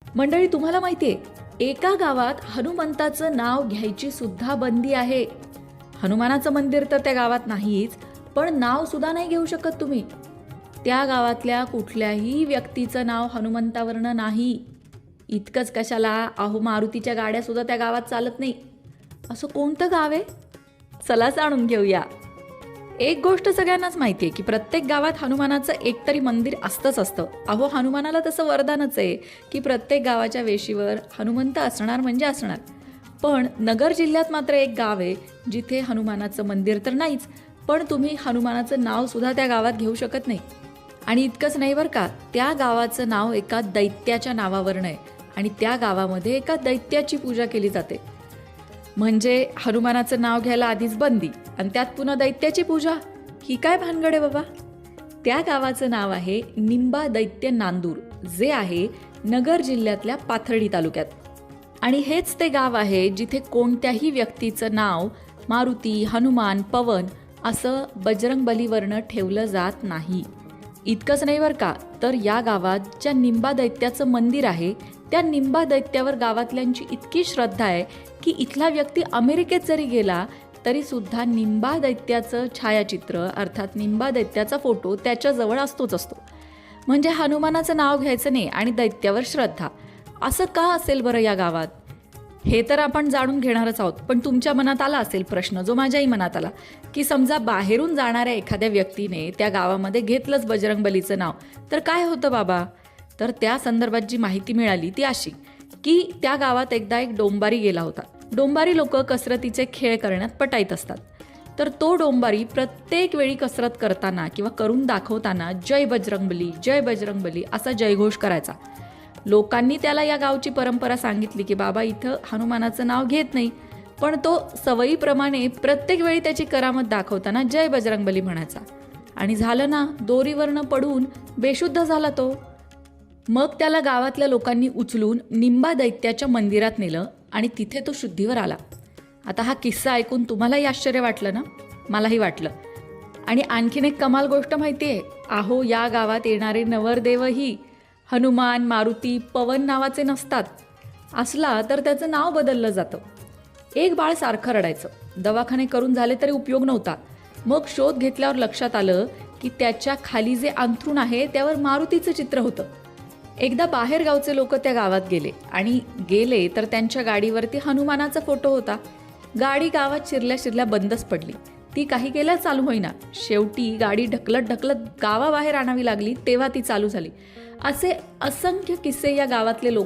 मंडळी, तुम्हाला माहितीये, एका गावात हनुमंताचं नाव घ्यायची सुद्धा बंदी आहे. हनुमानाचं मंदिर तर त्या गावात नाहीच, पण नाव सुद्धा नाही घेऊ शकत तुम्ही. त्या गावातल्या कुठल्याही व्यक्तीचं नाव हनुमंतावरनं नाही. इतकंच कशाला, अहो मारुतीच्या गाड्या सुद्धा त्या गावात चालत नाही. असं कोणतं गाव आहे? चला जाणून घेऊया. एक गोष्ट सगळ्यांनाच माहिती आहे की प्रत्येक गावात हनुमानाचं एकतरी मंदिर असतंच असतं. अहो, हनुमानाला तसं वरदानच आहे की प्रत्येक गावाच्या वेशीवर हनुमंत असणार म्हणजे असणार. पण नगर जिल्ह्यात मात्र एक गाव आहे जिथे हनुमानाचं मंदिर तर नाहीच, पण तुम्ही हनुमानाचं नाव सुद्धा त्या गावात घेऊ शकत नाही. आणि इतकंच नाही बरं का, त्या गावाचं नाव एका दैत्याच्या नावावरनं आहे आणि त्या गावामध्ये एका दैत्याची पूजा केली जाते. म्हणजे हनुमानाचं नाव घ्यायला आधीच बंदी आणि त्यात पुन्हा दैत्याची पूजा. ही काय भानगड आहे बाबा? त्या गावाचं नाव आहे निंबा दैत्य नांदूर, जे आहे नगर जिल्ह्यातल्या पाथर्डी तालुक्यात. आणि हेच ते गाव आहे जिथे कोणत्याही व्यक्तीचं नाव मारुती, हनुमान, पवन असं बजरंगबलीवरनं ठेवलं जात नाही. इतकंच नाही बरं का, तर या गावात ज्या निंबा दैत्याचं मंदिर आहे त्या निंबा दैत्यावर गावातल्यांची इतकी श्रद्धा आहे की इथला व्यक्ती अमेरिकेत जरी गेला तरी सुद्धा निंबा दैत्याचं छायाचित्र अर्थात निंबा दैत्याचा फोटो त्याच्याजवळ असतोच असतो. म्हणजे हनुमानाचं नाव घ्यायचं नाही आणि दैत्यावर श्रद्धा. असं का असेल बरं या गावात? हे तर आपण जाणून घेणारच आहोत. पण तुमच्या मनात आला असेल प्रश्न, जो माझ्याही मनात आला, की समजा बाहेरून जाणाऱ्या एखाद्या व्यक्तीने त्या गावामध्ये घेतलंच बजरंगबलीचं नाव तर काय होतं बाबा? तर त्या संदर्भात जी माहिती मिळाली ती अशी की त्या गावात एकदा एक डोंबारी गेला होता. डोंबारी लोक कसरतीचे खेळ करण्यात पटाईत असतात. तर तो डोंबारी प्रत्येक वेळी कसरत करताना किंवा करून दाखवताना जय बजरंगबली असा जयघोष करायचा. लोकांनी त्याला या गावची परंपरा सांगितली की बाबा इथं हनुमानाचं नाव घेत नाही, पण तो सवयीप्रमाणे प्रत्येक वेळी त्याची करामत दाखवताना जय बजरंगबली म्हणायचा. आणि झालं ना, दोरीवरनं पडून बेशुद्ध झाला तो. मग त्याला गावातल्या लोकांनी उचलून निंबा दैत्याच्या मंदिरात नेलं आणि तिथे तो शुद्धीवर आला. आता हा किस्सा ऐकून तुम्हालाही आश्चर्य वाटलं ना? मलाही वाटलं. आणि आणखीन एक कमाल गोष्ट माहिती आहे, अहो या गावात येणारे नवरदेवही हनुमान, मारुती, पवन नावाचे नसतात. असला तर त्याचं नाव बदललं जातं. एक बाळ सारखं रडायचं, दवाखाने करून झाले तरी उपयोग नव्हता. मग शोध घेतल्यावर लक्षात आलं की त्याच्या खाली जे अंथरूण आहे त्यावर मारुतीचं चित्र होतं. एकदा बाहेर गावचे लोक त्या गावात गेले तर त्यांच्या गाडीवरती हनुमानाचा फोटो होता. गाडी गावात शिरल्या बंदच पडली. ती काही केल्या चालू होईना. शेवटी गाडी ढकलत गावाबाहेर आणावी लागली, तेव्हा ती चालू झाली. असे असंख्य किस्से या गावातले लोक